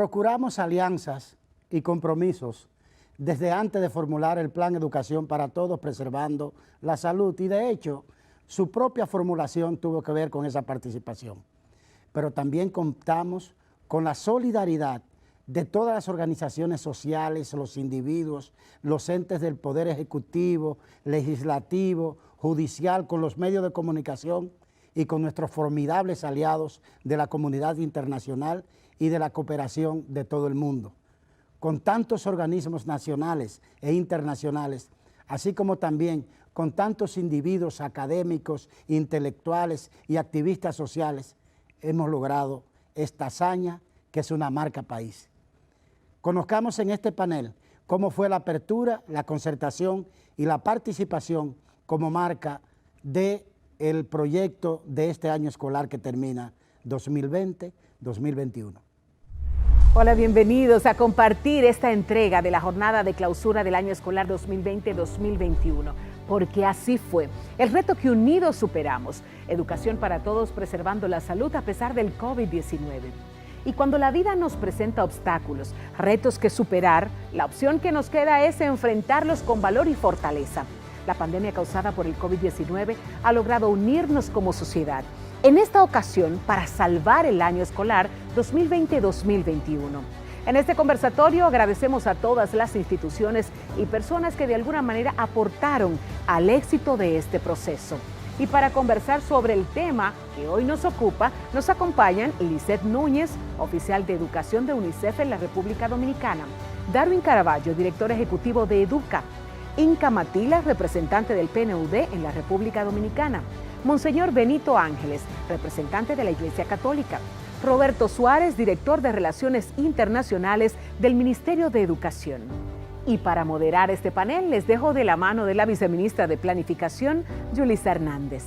procuramos alianzas y compromisos desde antes de formular el Plan Educación para Todos, preservando la salud, y de hecho, su propia formulación tuvo que ver con esa participación. Pero también contamos con la solidaridad de todas las organizaciones sociales, los individuos, los entes del Poder Ejecutivo, Legislativo, Judicial, con los medios de comunicación y con nuestros formidables aliados de la comunidad internacional y de la cooperación de todo el mundo. Con tantos organismos nacionales e internacionales, así como también con tantos individuos académicos, intelectuales y activistas sociales, hemos logrado esta hazaña que es una marca país. Conozcamos en este panel cómo fue la apertura, la concertación y la participación como marca del proyecto de este año escolar que termina 2020-2021. Hola, bienvenidos a compartir esta entrega de la jornada de clausura del año escolar 2020-2021, porque así fue. El reto que unidos superamos, educación para todos preservando la salud a pesar del COVID-19. Y cuando la vida nos presenta obstáculos, retos que superar, la opción que nos queda es enfrentarlos con valor y fortaleza. La pandemia causada por el COVID-19 ha logrado unirnos como sociedad. En esta ocasión, para salvar el año escolar 2020-2021. En este conversatorio agradecemos a todas las instituciones y personas que de alguna manera aportaron al éxito de este proceso. Y para conversar sobre el tema que hoy nos ocupa, nos acompañan Lisette Núñez, oficial de Educación de UNICEF en la República Dominicana, Darwin Caraballo, director ejecutivo de Educa, Inca Matila, representante del PNUD en la República Dominicana, Monseñor Benito Ángeles, representante de la Iglesia Católica, Roberto Suárez, director de Relaciones Internacionales del Ministerio de Educación. Y para moderar este panel, les dejo de la mano de la viceministra de Planificación, Yulisa Hernández.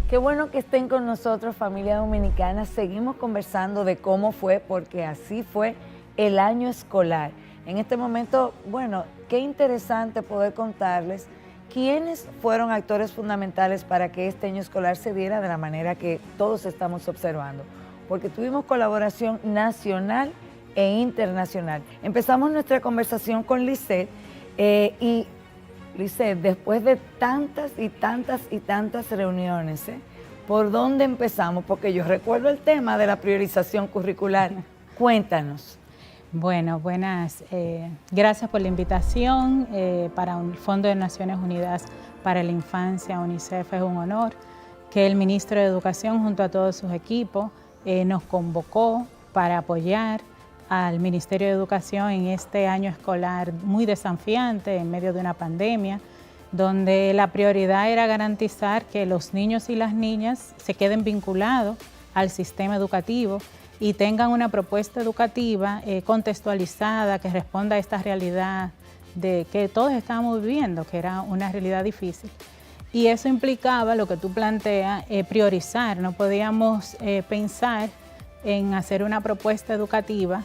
Qué bueno que estén con nosotros, familia dominicana. Seguimos conversando de cómo fue, porque así fue el año escolar. En este momento, bueno, qué interesante poder contarles quiénes fueron actores fundamentales para que este año escolar se diera de la manera que todos estamos observando, porque tuvimos colaboración nacional e internacional. Empezamos nuestra conversación con Lisette y Lisette, después de tantas y tantas y tantas reuniones, ¿por dónde empezamos? Porque yo recuerdo el tema de la priorización curricular. Cuéntanos. Bueno, buenas. Gracias por la invitación para el Fondo de Naciones Unidas para la Infancia, UNICEF. Es un honor que el Ministro de Educación, junto a todos sus equipos, nos convocó para apoyar al Ministerio de Educación en este año escolar muy desafiante en medio de una pandemia, donde la prioridad era garantizar que los niños y las niñas se queden vinculados al sistema educativo y tengan una propuesta educativa contextualizada que responda a esta realidad de que todos estábamos viviendo, que era una realidad difícil. Y eso implicaba, lo que tú planteas, priorizar. No podíamos pensar en hacer una propuesta educativa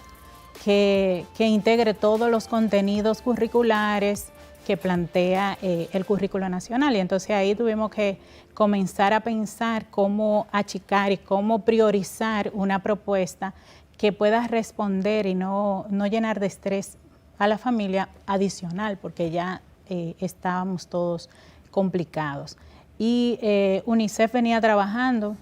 que integre todos los contenidos curriculares que plantea el currículo nacional. Y entonces ahí tuvimos que comenzar a pensar cómo achicar y cómo priorizar una propuesta que pueda responder y no llenar de estrés a la familia adicional, porque ya estábamos todos complicados. Y UNICEF venía trabajando,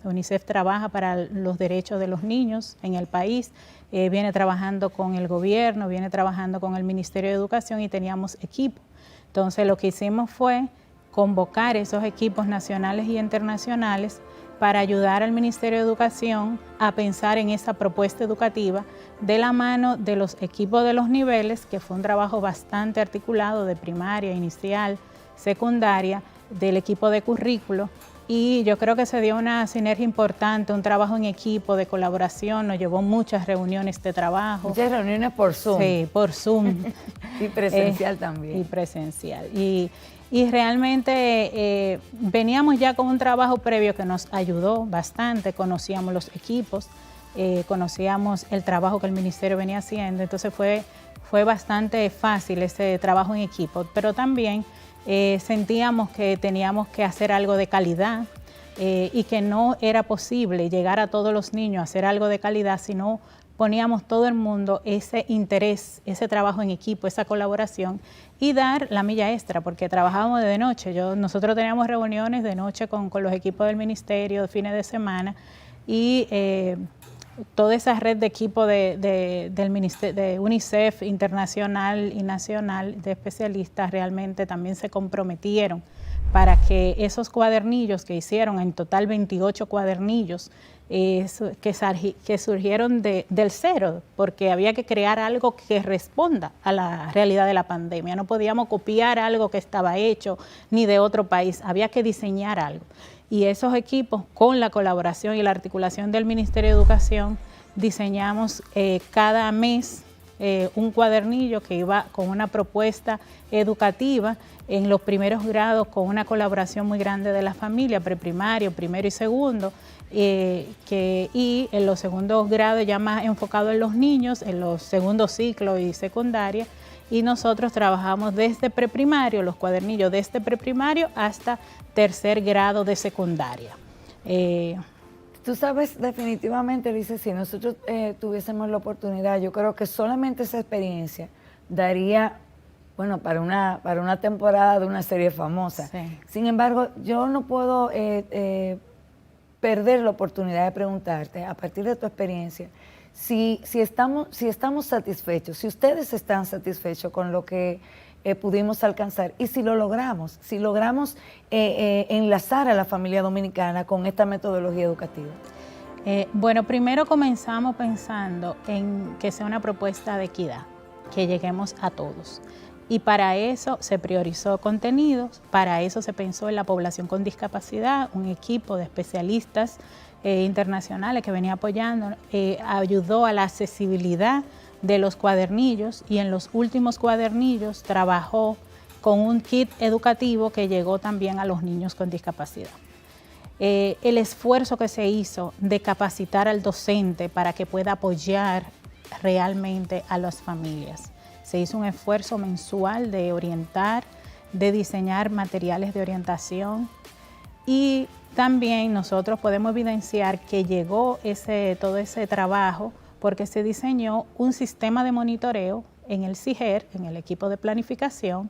UNICEF trabaja para los derechos de los niños en el país, viene trabajando con el gobierno, viene trabajando con el Ministerio de Educación y teníamos equipo. Entonces lo que hicimos fue convocar esos equipos nacionales y internacionales para ayudar al Ministerio de Educación a pensar en esa propuesta educativa de la mano de los equipos de los niveles, que fue un trabajo bastante articulado de primaria, inicial, secundaria, del equipo de currículo. Y yo creo que se dio una sinergia importante, un trabajo en equipo, de colaboración, nos llevó muchas reuniones de trabajo. Muchas reuniones por Zoom. Sí, por Zoom. Y presencial también. Y presencial. Y realmente veníamos ya con un trabajo previo que nos ayudó bastante, conocíamos los equipos, conocíamos el trabajo que el ministerio venía haciendo, entonces fue bastante fácil ese trabajo en equipo, pero también sentíamos que teníamos que hacer algo de calidad, y que no era posible llegar a todos los niños a hacer algo de calidad si no poníamos todo el mundo ese interés, ese trabajo en equipo, esa colaboración y dar la milla extra, porque trabajábamos de noche. Nosotros teníamos reuniones de noche con los equipos del ministerio, de fines de semana, y toda esa red de equipo del ministerio, de UNICEF internacional y nacional de especialistas realmente también se comprometieron para que esos cuadernillos que hicieron, en total 28 cuadernillos, que surgieron del cero, porque había que crear algo que responda a la realidad de la pandemia. No podíamos copiar algo que estaba hecho ni de otro país, había que diseñar algo. Y esos equipos, con la colaboración y la articulación del Ministerio de Educación, diseñamos cada mes un cuadernillo que iba con una propuesta educativa en los primeros grados, con una colaboración muy grande de la familia, preprimario, primero y segundo, y en los segundos grados ya más enfocado en los niños, en los segundos ciclos y secundaria, y nosotros trabajamos desde preprimario, los cuadernillos desde preprimario hasta tercer grado de secundaria. Tú sabes, definitivamente, dice, si nosotros tuviésemos la oportunidad, yo creo que solamente esa experiencia daría, bueno, para una temporada de una serie famosa. Sí. Sin embargo, yo no puedo perder la oportunidad de preguntarte, a partir de tu experiencia, si estamos satisfechos, si ustedes están satisfechos con lo que pudimos alcanzar y si logramos enlazar a la familia dominicana con esta metodología educativa. Bueno, primero comenzamos pensando en que sea una propuesta de equidad, que lleguemos a todos. Y para eso se priorizó contenidos, para eso se pensó en la población con discapacidad, un equipo de especialistas internacionales que venía apoyando, ayudó a la accesibilidad de los cuadernillos y en los últimos cuadernillos trabajó con un kit educativo que llegó también a los niños con discapacidad. El esfuerzo que se hizo de capacitar al docente para que pueda apoyar realmente a las familias. Se hizo un esfuerzo mensual de orientar, de diseñar materiales de orientación y también nosotros podemos evidenciar que llegó todo ese trabajo porque se diseñó un sistema de monitoreo en el CIGER, en el equipo de planificación,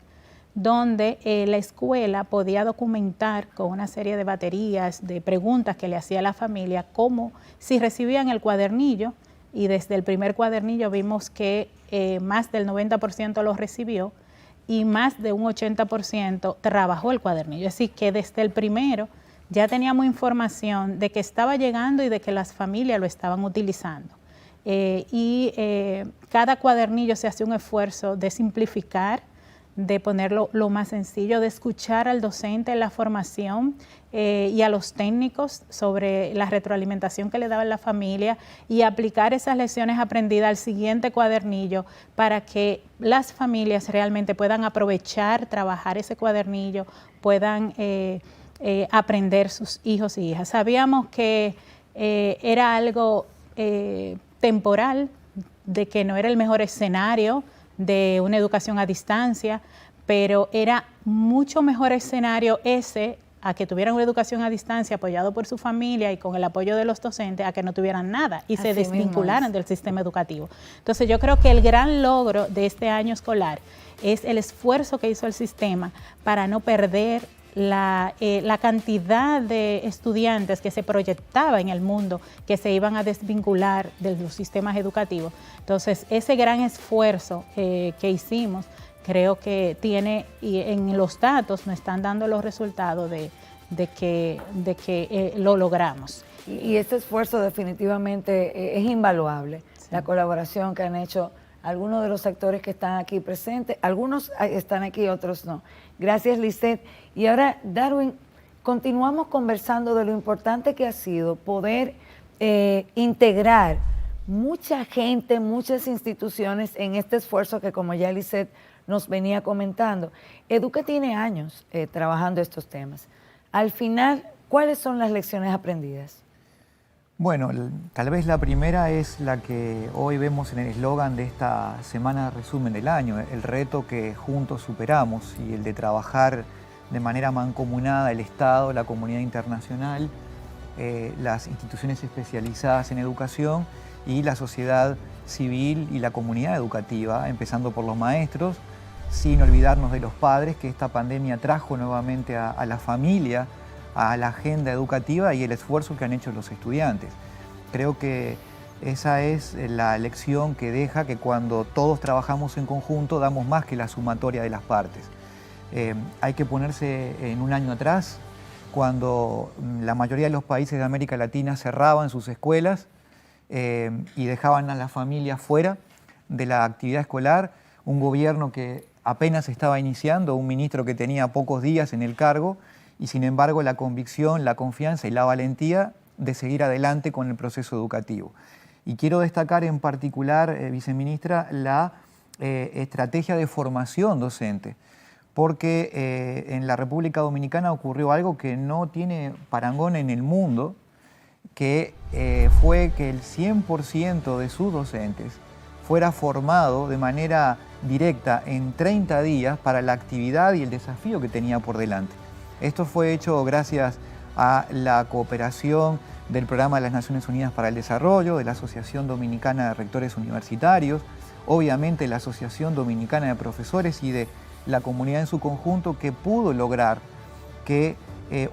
donde la escuela podía documentar con una serie de baterías de preguntas que le hacía a la familia, como si recibían el cuadernillo, y desde el primer cuadernillo vimos que más del 90% lo recibió y más de un 80% trabajó el cuadernillo. Es decir, que desde el primero ya teníamos información de que estaba llegando y de que las familias lo estaban utilizando. Cada cuadernillo se hace un esfuerzo de simplificar, de ponerlo lo más sencillo, de escuchar al docente en la formación y a los técnicos sobre la retroalimentación que le daba la familia y aplicar esas lecciones aprendidas al siguiente cuadernillo para que las familias realmente puedan aprovechar, trabajar ese cuadernillo, puedan aprender sus hijos y hijas. Sabíamos que era algo temporal, de que no era el mejor escenario de una educación a distancia, pero era mucho mejor escenario ese a que tuvieran una educación a distancia apoyado por su familia y con el apoyo de los docentes, a que no tuvieran nada y se desvincularan del sistema educativo. Entonces yo creo que el gran logro de este año escolar es el esfuerzo que hizo el sistema para no perder la cantidad de estudiantes que se proyectaba en el mundo que se iban a desvincular de los sistemas educativos. Entonces, ese gran esfuerzo que hicimos, creo que tiene, y en los datos nos están dando los resultados de que lo logramos. Y este esfuerzo definitivamente es invaluable. Sí. La colaboración que han hecho algunos de los sectores que están aquí presentes, algunos están aquí, otros no. Gracias, Lisette. Y ahora, Darwin, continuamos conversando de lo importante que ha sido poder integrar mucha gente, muchas instituciones en este esfuerzo que, como ya Lisette nos venía comentando, Educa tiene años trabajando estos temas. Al final, ¿cuáles son las lecciones aprendidas? Bueno, tal vez la primera es la que hoy vemos en el eslogan de esta semana de resumen del año, el reto que juntos superamos y el de trabajar de manera mancomunada el Estado, la comunidad internacional, las instituciones especializadas en educación y la sociedad civil y la comunidad educativa, empezando por los maestros, sin olvidarnos de los padres, que esta pandemia trajo nuevamente a la familia, a la agenda educativa y el esfuerzo que han hecho los estudiantes. Creo que esa es la lección que deja que cuando todos trabajamos en conjunto damos más que la sumatoria de las partes. Hay que ponerse en un año atrás, cuando la mayoría de los países de América Latina cerraban sus escuelas y dejaban a las familias fuera de la actividad escolar, un gobierno que apenas estaba iniciando, un ministro que tenía pocos días en el cargo, y sin embargo la convicción, la confianza y la valentía de seguir adelante con el proceso educativo. Y quiero destacar en particular, viceministra, la estrategia de formación docente, porque en la República Dominicana ocurrió algo que no tiene parangón en el mundo, que fue que el 100% de sus docentes fuera formado de manera directa en 30 días para la actividad y el desafío que tenía por delante. Esto fue hecho gracias a la cooperación del Programa de las Naciones Unidas para el Desarrollo, de la Asociación Dominicana de Rectores Universitarios, obviamente la Asociación Dominicana de Profesores y de la comunidad en su conjunto, que pudo lograr que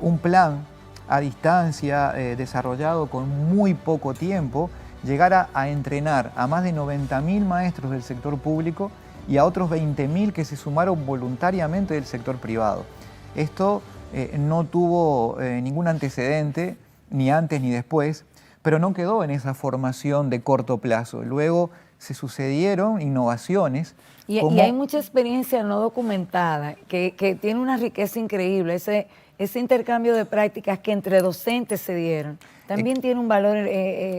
un plan a distancia desarrollado con muy poco tiempo llegara a entrenar a más de 90.000 maestros del sector público y a otros 20.000 que se sumaron voluntariamente del sector privado. Esto no tuvo ningún antecedente, ni antes ni después, pero no quedó en esa formación de corto plazo. Luego se sucedieron innovaciones. Y hay mucha experiencia no documentada que tiene una riqueza increíble. Ese intercambio de prácticas que entre docentes se dieron también tiene un valor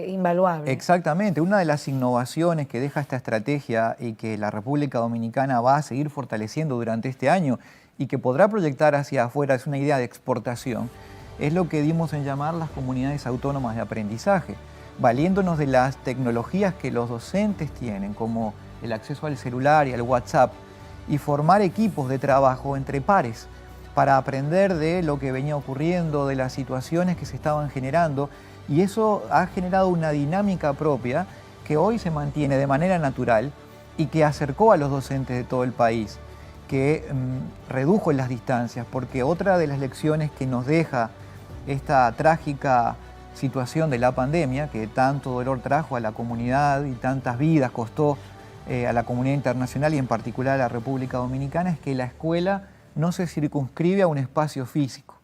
invaluable. Exactamente. Una de las innovaciones que deja esta estrategia y que la República Dominicana va a seguir fortaleciendo durante este año y que podrá proyectar hacia afuera, es una idea de exportación, es lo que dimos en llamar las comunidades autónomas de aprendizaje, valiéndonos de las tecnologías que los docentes tienen, como el acceso al celular y al WhatsApp, y formar equipos de trabajo entre pares para aprender de lo que venía ocurriendo, de las situaciones que se estaban generando, y eso ha generado una dinámica propia que hoy se mantiene de manera natural y que acercó a los docentes de todo el país, que redujo las distancias, porque otra de las lecciones que nos deja esta trágica situación de la pandemia, que tanto dolor trajo a la comunidad y tantas vidas costó a la comunidad internacional y en particular a la República Dominicana, es que la escuela no se circunscribe a un espacio físico.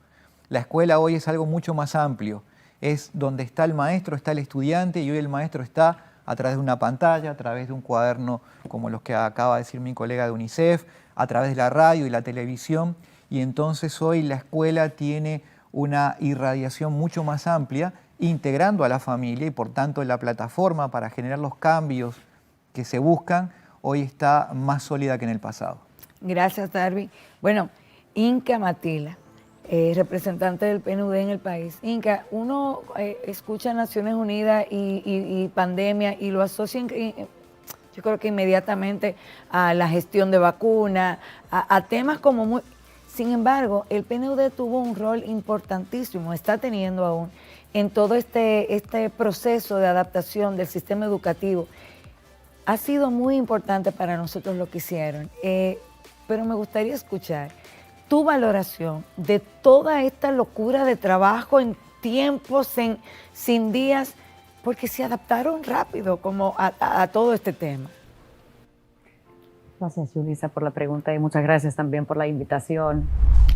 La escuela hoy es algo mucho más amplio, es donde está el maestro, está el estudiante, y hoy el maestro está a través de una pantalla, a través de un cuaderno como los que acaba de decir mi colega de UNICEF, a través de la radio y la televisión, y entonces hoy la escuela tiene una irradiación mucho más amplia, integrando a la familia, y por tanto la plataforma para generar los cambios que se buscan hoy está más sólida que en el pasado. Gracias, Darby. Bueno, Inca Matila, representante del PNUD en el país. Inca, uno escucha Naciones Unidas y pandemia y lo asocia, yo creo que inmediatamente, a la gestión de vacunas, a temas como muy... Sin embargo, el PNUD tuvo un rol importantísimo, está teniendo aún, en todo este proceso de adaptación del sistema educativo. Ha sido muy importante para nosotros lo que hicieron, pero me gustaría escuchar tu valoración de toda esta locura de trabajo en tiempos, sin días, porque se adaptaron rápido como a todo este tema. Gracias, Yulisa, por la pregunta y muchas gracias también por la invitación.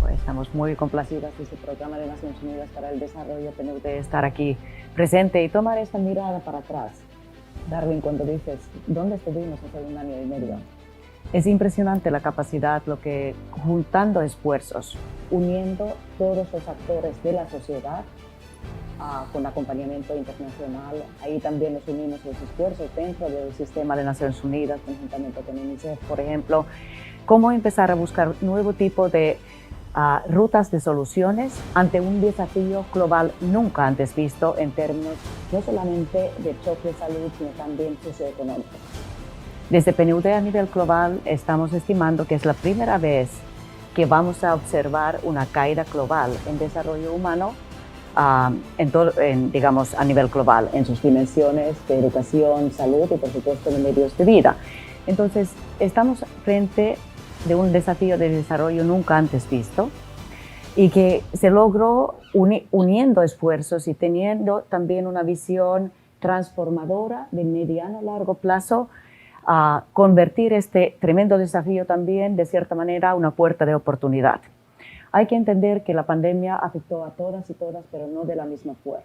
Pues estamos muy complacidas desde el Programa de Naciones Unidas para el Desarrollo PNUD de estar aquí presente y tomar esta mirada para atrás. Darwin, cuando dices, ¿dónde estuvimos hace 1 año y medio? Es impresionante la capacidad, lo que juntando esfuerzos, uniendo todos los actores de la sociedad con acompañamiento internacional. Ahí también nos unimos los esfuerzos dentro del sistema de Naciones Unidas, conjuntamente con UNICEF, por ejemplo. Cómo empezar a buscar nuevo tipo de rutas de soluciones ante un desafío global nunca antes visto en términos no solamente de choque de salud, sino también socioeconómicos. Desde PNUD a nivel global estamos estimando que es la primera vez que vamos a observar una caída global en desarrollo humano, digamos, a nivel global, en sus dimensiones de educación, salud y, por supuesto, de medios de vida. Entonces, estamos frente de un desafío de desarrollo nunca antes visto y que se logró uniendo esfuerzos y teniendo también una visión transformadora de mediano a largo plazo, a convertir este tremendo desafío también, de cierta manera, una puerta de oportunidad. Hay que entender que la pandemia afectó a todas y todas, pero no de la misma forma.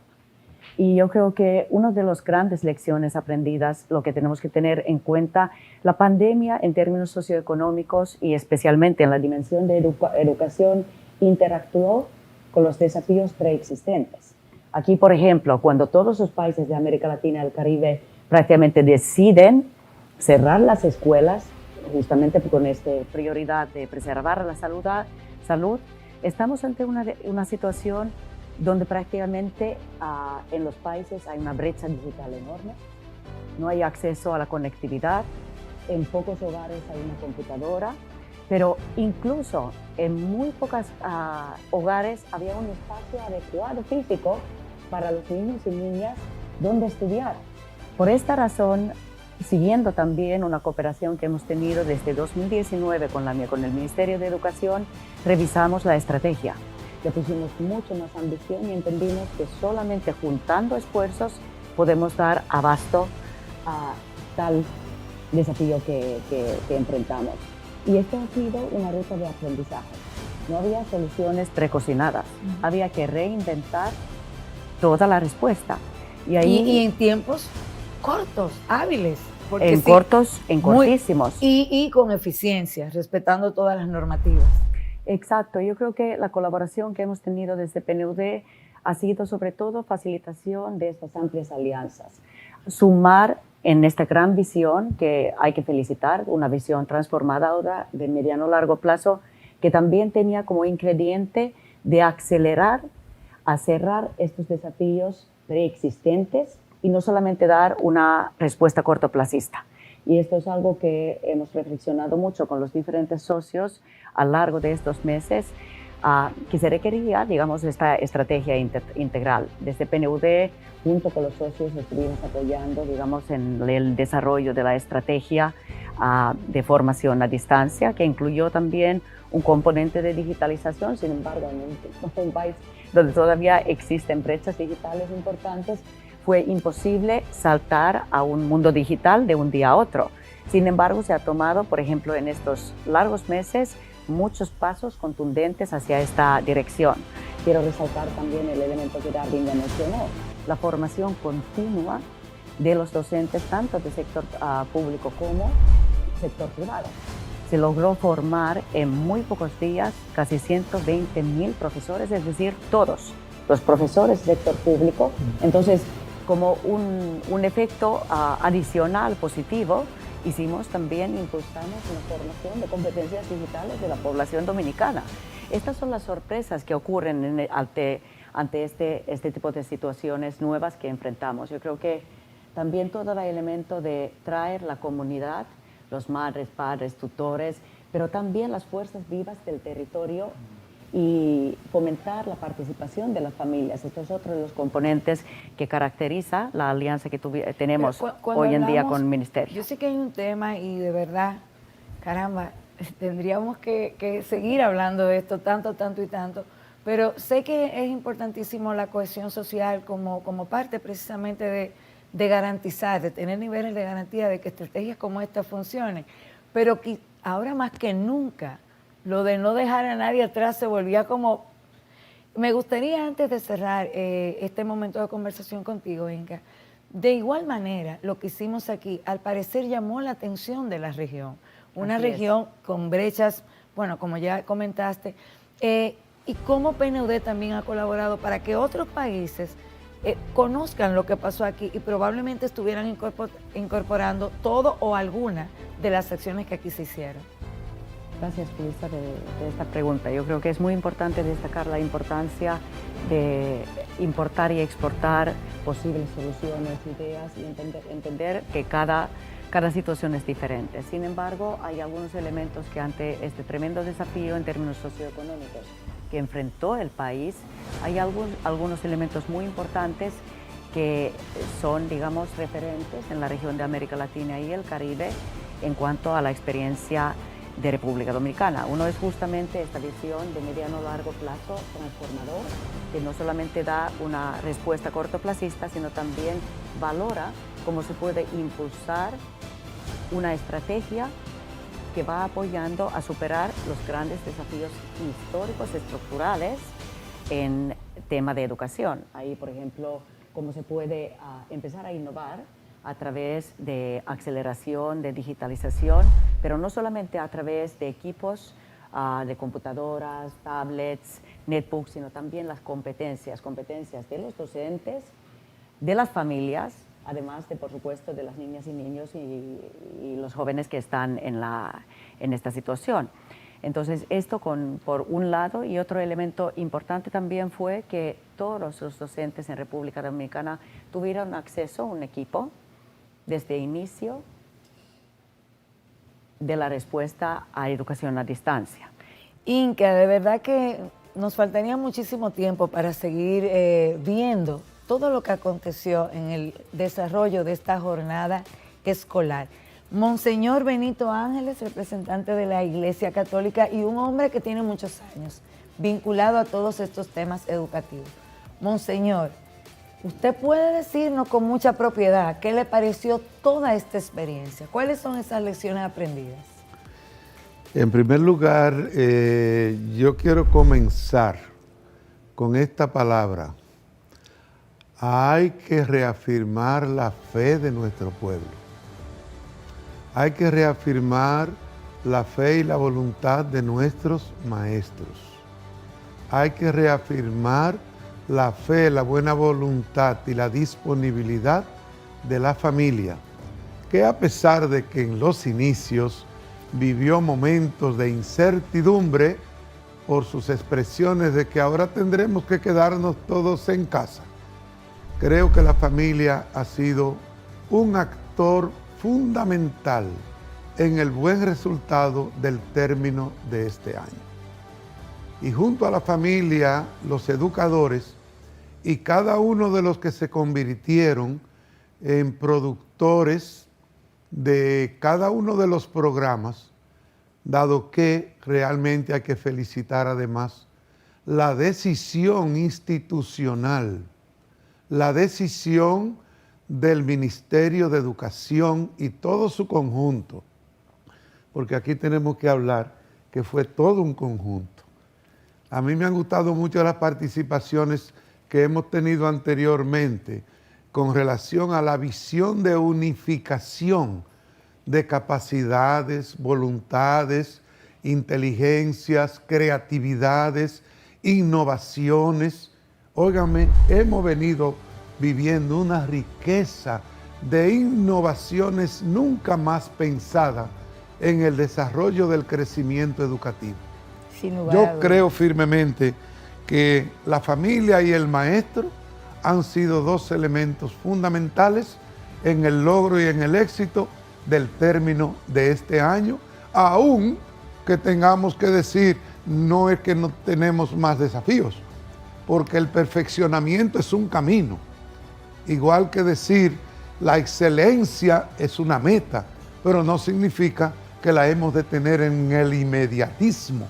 Y yo creo que una de las grandes lecciones aprendidas, lo que tenemos que tener en cuenta, la pandemia en términos socioeconómicos y especialmente en la dimensión de educación, interactuó con los desafíos preexistentes. Aquí, por ejemplo, cuando todos los países de América Latina y el Caribe prácticamente deciden cerrar las escuelas, justamente con esta prioridad de preservar la salud, estamos ante una situación donde prácticamente en los países hay una brecha digital enorme, no hay acceso a la conectividad, en pocos hogares hay una computadora, pero incluso en muy pocos hogares había un espacio adecuado físico para los niños y niñas donde estudiar. Por esta razón, siguiendo también una cooperación que hemos tenido desde 2019 con el Ministerio de Educación, revisamos la estrategia. Le pusimos mucho más ambición y entendimos que solamente juntando esfuerzos podemos dar abasto a tal desafío que enfrentamos. Y esto ha sido una ruta de aprendizaje. No había soluciones precocinadas, había que reinventar toda la respuesta. Y en tiempos cortos, hábiles. En cortos, en cortísimos. Y con eficiencia, respetando todas las normativas. Exacto, yo creo que la colaboración que hemos tenido desde PNUD ha sido sobre todo facilitación de estas amplias alianzas. Sumar en esta gran visión que hay que felicitar, una visión transformadora de mediano a largo plazo, que también tenía como ingrediente de acelerar a cerrar estos desafíos preexistentes y no solamente dar una respuesta cortoplacista. Y esto es algo que hemos reflexionado mucho con los diferentes socios a lo largo de estos meses, que se requería, digamos, esta estrategia integral. Desde PNUD, junto con los socios, estuvimos apoyando, digamos, en el desarrollo de la estrategia de formación a distancia, que incluyó también un componente de digitalización. Sin embargo, en un país donde todavía existen brechas digitales importantes, fue imposible saltar a un mundo digital de un día a otro. Sin embargo, se ha tomado, por ejemplo, en estos largos meses, muchos pasos contundentes hacia esta dirección. Quiero resaltar también el elemento que Darwin ya mencionó, la formación continua de los docentes, tanto del sector público como sector privado. Se logró formar en muy pocos días casi 120.000 profesores, es decir, todos los profesores del sector público. Entonces, como un efecto adicional positivo, impulsamos una formación de competencias digitales de la población dominicana. Estas son las sorpresas que ocurren ante este tipo de situaciones nuevas que enfrentamos. Yo creo que también todo el elemento de traer la comunidad, los madres, padres, tutores, pero también las fuerzas vivas del territorio y fomentar la participación de las familias. Esto es otro de los componentes que caracteriza la alianza que tenemos hoy en día con el Ministerio. Yo sé que hay un tema y de verdad, caramba, tendríamos que seguir hablando de esto tanto, pero sé que es importantísimo la cohesión social como parte precisamente de garantizar, de tener niveles de garantía de que estrategias como esta funcionen, pero que ahora más que nunca lo de no dejar a nadie atrás se volvía como... Me gustaría, antes de cerrar este momento de conversación contigo, Inka, de igual manera, lo que hicimos aquí, al parecer llamó la atención de la región. Una región con brechas, bueno, como ya comentaste, y cómo PNUD también ha colaborado para que otros países conozcan lo que pasó aquí y probablemente estuvieran incorporando todo o alguna de las acciones que aquí se hicieron. Gracias, Luisa, de esta pregunta. Yo creo que es muy importante destacar la importancia de importar y exportar posibles soluciones, ideas y entender que cada Cada situación es diferente. Sin embargo, hay algunos elementos que ante este tremendo desafío en términos socioeconómicos que enfrentó el país, hay algunos elementos muy importantes que son, digamos, referentes en la región de América Latina y el Caribe en cuanto a la experiencia de República Dominicana. Uno es justamente esta visión de mediano a largo plazo transformador, que no solamente da una respuesta cortoplacista, sino también valora cómo se puede impulsar una estrategia que va apoyando a superar los grandes desafíos históricos, estructurales en tema de educación. Ahí, por ejemplo, cómo se puede empezar a innovar a través de aceleración, de digitalización, pero no solamente a través de equipos de computadoras, tablets, netbooks, sino también las competencias de los docentes, de las familias, además de, por supuesto, de las niñas y niños y los jóvenes que están en esta situación. Entonces, esto por un lado, y otro elemento importante también fue que todos los docentes en República Dominicana tuvieron acceso a un equipo desde el inicio de la respuesta a educación a distancia. Inka, de verdad que nos faltaría muchísimo tiempo para seguir viendo todo lo que aconteció en el desarrollo de esta jornada escolar. Monseñor Benito Ángeles, representante de la Iglesia Católica y un hombre que tiene muchos años vinculado a todos estos temas educativos. Monseñor, usted puede decirnos con mucha propiedad qué le pareció toda esta experiencia. ¿Cuáles son esas lecciones aprendidas? En primer lugar, yo quiero comenzar con esta palabra. Hay que reafirmar la fe de nuestro pueblo. Hay que reafirmar la fe y la voluntad de nuestros maestros. Hay que reafirmar la fe, la buena voluntad y la disponibilidad de la familia, que a pesar de que en los inicios vivió momentos de incertidumbre por sus expresiones de que ahora tendremos que quedarnos todos en casa, creo que la familia ha sido un actor fundamental en el buen resultado del término de este año. Y junto a la familia, los educadores y cada uno de los que se convirtieron en productores de cada uno de los programas, dado que realmente hay que felicitar además la decisión institucional, la decisión del Ministerio de Educación y todo su conjunto, porque aquí tenemos que hablar que fue todo un conjunto. A mí me han gustado mucho las participaciones que hemos tenido anteriormente con relación a la visión de unificación de capacidades, voluntades, inteligencias, creatividades, innovaciones. Óigame, hemos venido viviendo una riqueza de innovaciones nunca más pensadas en el desarrollo del crecimiento educativo. Yo creo firmemente que la familia y el maestro han sido dos elementos fundamentales en el logro y en el éxito del término de este año, aún que tengamos que decir, no es que no tenemos más desafíos, porque el perfeccionamiento es un camino. Igual que decir, la excelencia es una meta, pero no significa que la hemos de tener en el inmediatismo.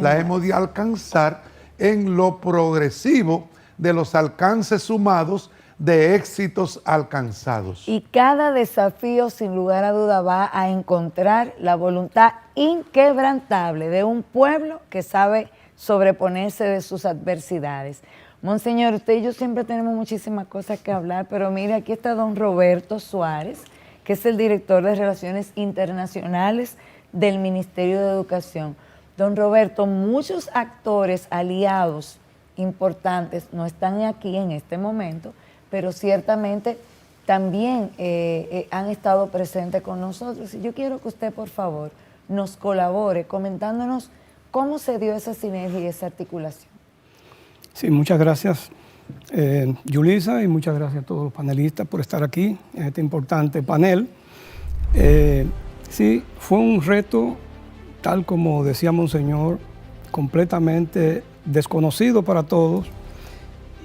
La hemos de alcanzar en lo progresivo de los alcances sumados de éxitos alcanzados. Y cada desafío, sin lugar a duda, va a encontrar la voluntad inquebrantable de un pueblo que sabe sobreponerse de sus adversidades. Monseñor, usted y yo siempre tenemos muchísimas cosas que hablar, pero mire, aquí está don Roberto Suárez, que es el director de Relaciones Internacionales del Ministerio de Educación. Don Roberto, muchos actores aliados importantes no están aquí en este momento, pero ciertamente también han estado presentes con nosotros. Y yo quiero que usted, por favor, nos colabore comentándonos cómo se dio esa sinergia y esa articulación. Sí, muchas gracias, Yulisa, y muchas gracias a todos los panelistas por estar aquí en este importante panel. Sí, fue un reto, tal como decía Monseñor, completamente desconocido para todos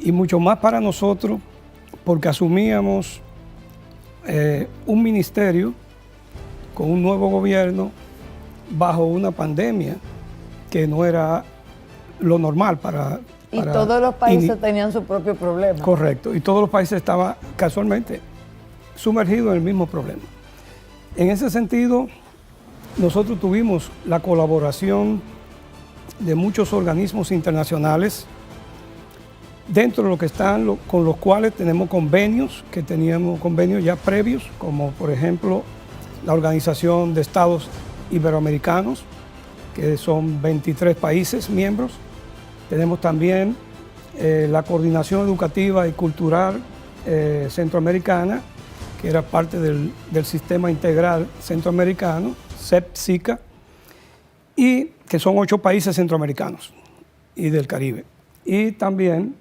y mucho más para nosotros, porque asumíamos un ministerio con un nuevo gobierno bajo una pandemia que no era lo normal para... Y todos los países tenían su propio problema. Correcto, y todos los países estaban casualmente sumergidos en el mismo problema. En ese sentido, nosotros tuvimos la colaboración de muchos organismos internacionales, dentro de lo que están, con los cuales tenemos convenios, que teníamos convenios ya previos, como por ejemplo la Organización de Estados Iberoamericanos, que son 23 países miembros. Tenemos también la Coordinación Educativa y Cultural Centroamericana, que era parte del Sistema Integral Centroamericano, CEP-SICA, y que son 8 países centroamericanos y del Caribe. Y también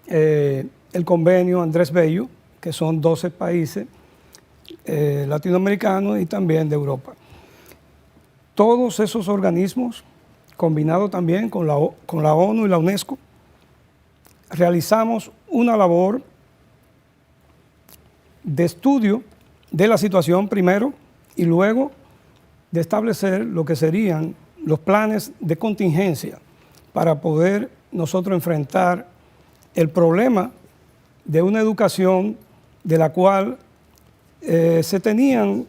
el convenio Andrés Bello, que son 12 países latinoamericanos y también de Europa. Todos esos organismos, combinados también con la ONU y la UNESCO, realizamos una labor de estudio de la situación primero y luego de establecer lo que serían los planes de contingencia para poder nosotros enfrentar el problema de una educación de la cual se tenían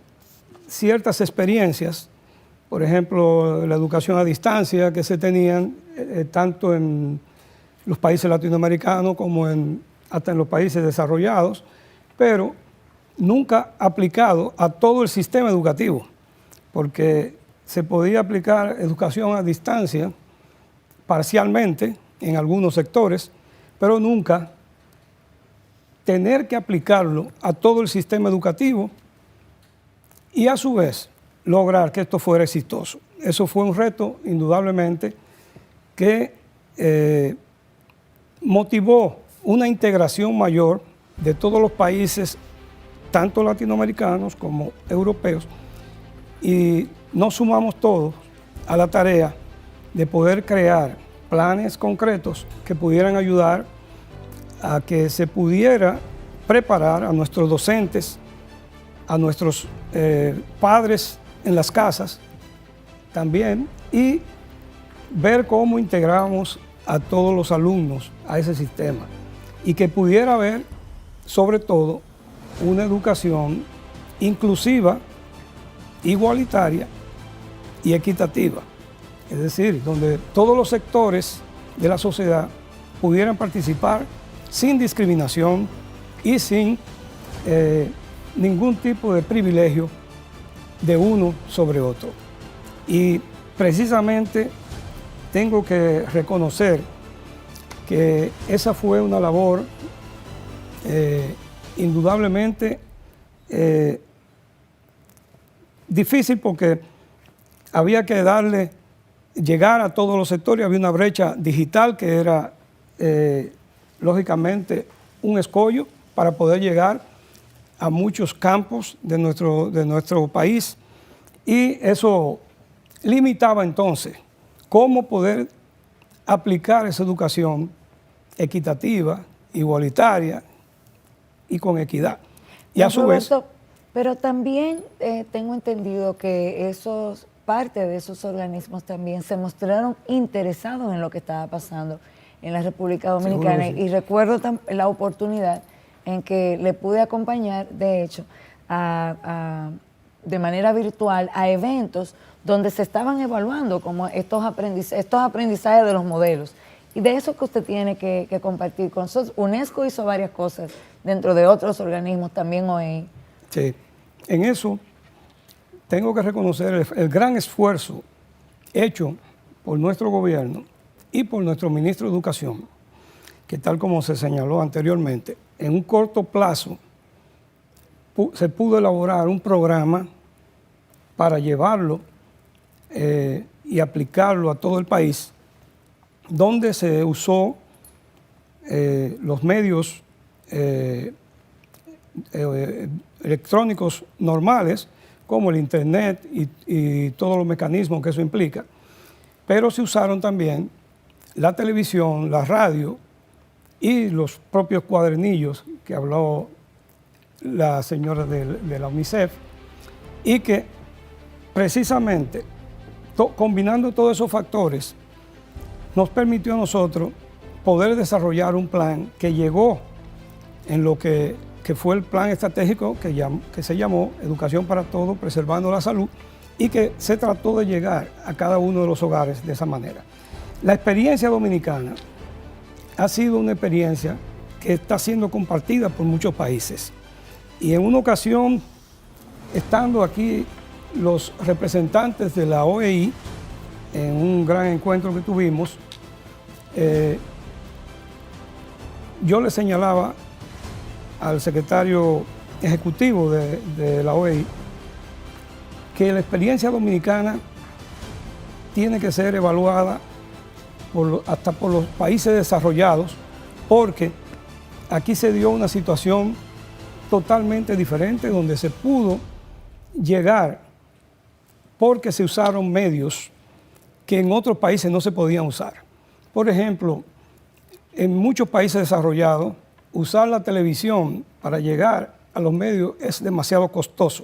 ciertas experiencias, por ejemplo, la educación a distancia que se tenían tanto en los países latinoamericanos como hasta en los países desarrollados, pero nunca aplicado a todo el sistema educativo, porque se podía aplicar educación a distancia parcialmente en algunos sectores, pero nunca tener que aplicarlo a todo el sistema educativo y a su vez lograr que esto fuera exitoso. Eso fue un reto, indudablemente, que motivó una integración mayor de todos los países, tanto latinoamericanos como europeos, y nos sumamos todos a la tarea de poder crear planes concretos que pudieran ayudar a que se pudiera preparar a nuestros docentes, a nuestros padres en las casas también, y ver cómo integramos a todos los alumnos a ese sistema y que pudiera haber, sobre todo, una educación inclusiva, igualitaria y equitativa. Es decir, donde todos los sectores de la sociedad pudieran participar sin discriminación y sin ningún tipo de privilegio de uno sobre otro. Y precisamente tengo que reconocer que esa fue una labor indudablemente difícil, porque había que llegar a todos los sectores. Había una brecha digital que era lógicamente un escollo para poder llegar a muchos campos de nuestro país, y eso limitaba entonces cómo poder aplicar esa educación equitativa, igualitaria y con equidad. Y a su vez... Pero también tengo entendido que parte de esos organismos también se mostraron interesados en lo que estaba pasando en la República Dominicana. Sí. Y recuerdo la oportunidad en que le pude acompañar, de hecho, de manera virtual a eventos donde se estaban evaluando como estos aprendizajes de los modelos. Y de eso que usted tiene que compartir con nosotros. UNESCO hizo varias cosas dentro de otros organismos, también OEI. Sí, en eso tengo que reconocer el gran esfuerzo hecho por nuestro gobierno y por nuestro ministro de Educación, que tal como se señaló anteriormente, en un corto plazo se pudo elaborar un programa para llevarlo y aplicarlo a todo el país, donde se usó los medios electrónicos normales, como el Internet y todos los mecanismos que eso implica, pero se usaron también la televisión, la radio y los propios cuadernillos que habló la señora de la UNICEF, y que precisamente combinando todos esos factores nos permitió a nosotros poder desarrollar un plan que llegó en lo que fue el plan estratégico que se llamó Educación para Todos, Preservando la Salud, y que se trató de llegar a cada uno de los hogares de esa manera. La experiencia dominicana ha sido una experiencia que está siendo compartida por muchos países. Y en una ocasión, estando aquí los representantes de la OEI, en un gran encuentro que tuvimos, yo le señalaba al secretario ejecutivo de la OEI que la experiencia dominicana tiene que ser evaluada hasta por los países desarrollados, porque aquí se dio una situación totalmente diferente donde se pudo llegar porque se usaron medios que en otros países no se podían usar. Por ejemplo, en muchos países desarrollados, usar la televisión para llegar a los medios es demasiado costoso.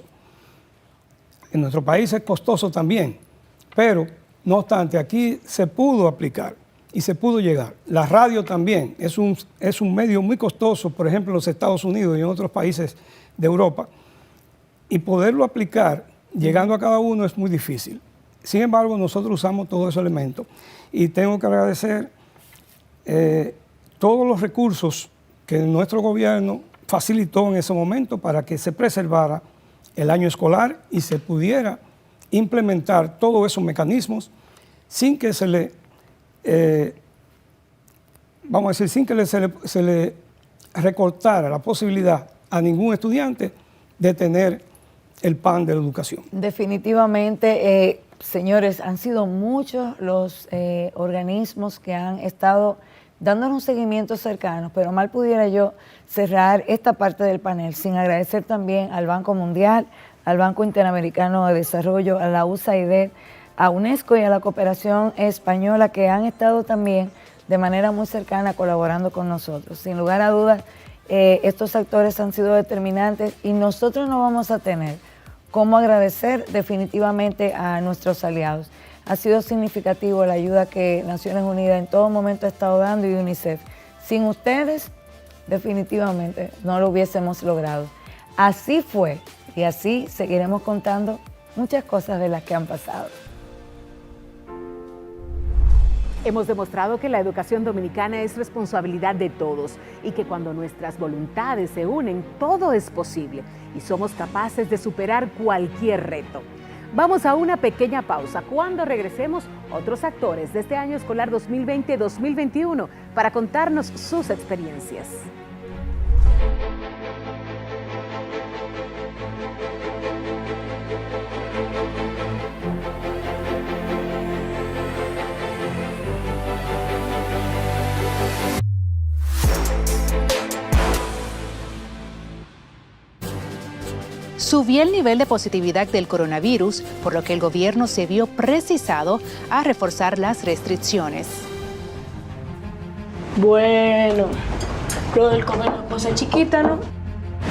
En nuestro país es costoso también, pero no obstante, aquí se pudo aplicar y se pudo llegar. La radio también es un medio muy costoso, por ejemplo, en los Estados Unidos y en otros países de Europa, y poderlo aplicar llegando a cada uno es muy difícil. Sin embargo, nosotros usamos todos esos elementos y tengo que agradecer todos los recursos que nuestro gobierno facilitó en ese momento para que se preservara el año escolar y se pudiera implementar todos esos mecanismos sin que se le, sin que se le recortara la posibilidad a ningún estudiante de tener el pan de la educación. Definitivamente, señores, han sido muchos los organismos que han estado dándonos un seguimiento cercano, pero mal pudiera yo cerrar esta parte del panel sin agradecer también al Banco Mundial, al Banco Interamericano de Desarrollo, a la USAID, a UNESCO y a la Cooperación Española, que han estado también de manera muy cercana colaborando con nosotros. Sin lugar a dudas, estos actores han sido determinantes y nosotros no vamos a tener cómo agradecer definitivamente a nuestros aliados. Ha sido significativo la ayuda que Naciones Unidas en todo momento ha estado dando y UNICEF. Sin ustedes, definitivamente no lo hubiésemos logrado. Así fue y así seguiremos contando muchas cosas de las que han pasado. Hemos demostrado que la educación dominicana es responsabilidad de todos y que cuando nuestras voluntades se unen, todo es posible y somos capaces de superar cualquier reto. Vamos a una pequeña pausa. Cuando regresemos, otros actores de este año escolar 2020-2021 para contarnos sus experiencias. Subió el nivel de positividad del coronavirus, por lo que el gobierno se vio precisado a reforzar las restricciones. Bueno, lo del COVID no cosa chiquita, ¿no?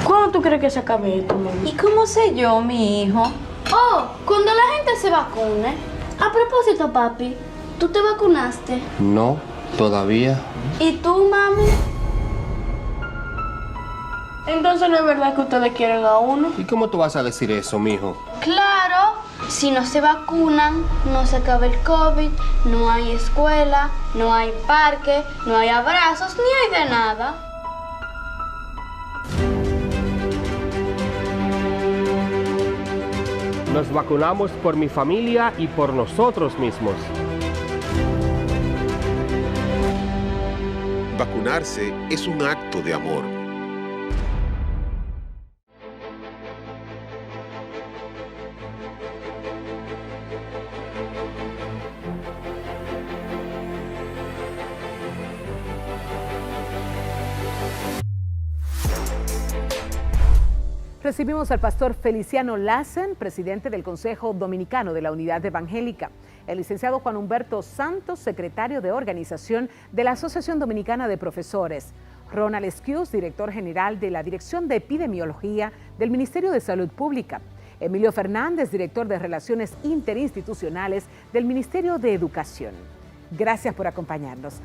¿Cuándo tú crees que se acabe esto, mami? ¿Y cómo sé yo, mi hijo? Oh, cuando la gente se vacune. A propósito, papi, ¿tú te vacunaste? No, todavía. ¿Y tú, mami? Entonces no es verdad que ustedes quieren a uno. ¿Y cómo tú vas a decir eso, mijo? Claro, si no se vacunan, no se acaba el COVID, no hay escuela, no hay parque, no hay abrazos, ni hay de nada. Nos vacunamos por mi familia y por nosotros mismos. Vacunarse es un acto de amor. Recibimos al pastor Feliciano Lassen, presidente del Consejo Dominicano de la Unidad Evangélica, el licenciado Juan Humberto Santos, secretario de organización de la Asociación Dominicana de Profesores, Ronald Esquius, director general de la Dirección de Epidemiología del Ministerio de Salud Pública, Emilio Fernández, director de Relaciones Interinstitucionales del Ministerio de Educación. Gracias por acompañarnos.